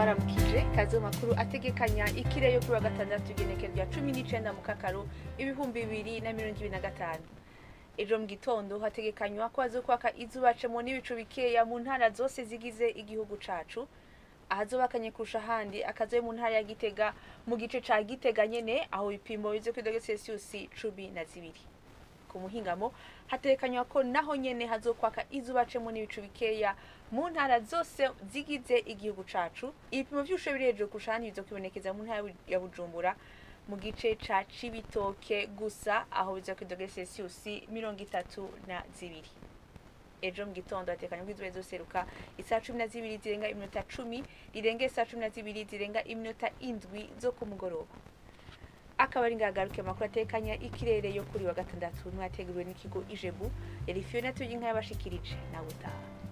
ndabaramukije kazo makuru ategekanya ikirere yo kuri wa gatandatu igenekerezo rya 19 mu kakaro 2025. Ejo mu gitondo hategekanywa ko azokwaka izubacemo n'ibicu bikeya mu ntara zose zigize igihugu cacu. Ahazobakanye kurusha handi akazoye mu ntara ya Gitega mu gice ca Gitega nyene aho ibipimo bize kuri Celsius 12. Ku muhingamo hatekanywa ko naho nyene hazokwaka izubacemo n'ibicu bikeya mu ntara zose zigize igihugu cacu. Ibipimo vy'ubushuhe birejo kushani bizokibonekeza mu ntara ya Bujumbura mu gice ca Cibitoke gusa aho bize kuri Celsius 32. Ejo mu gitondo hatekanywa ko izuba rizoseruka isaha 12 zirenga iminota 10 rirenge isaha 12 zirenga iminota 7 zo ku mugoroba. Akaba ari ngagaruke makuru atekanya ikirere yo kuri wa gatandatu mwateguriwe n'ikigo Ijebu. Yari Fiona Tujinka yabashikirije na utaha.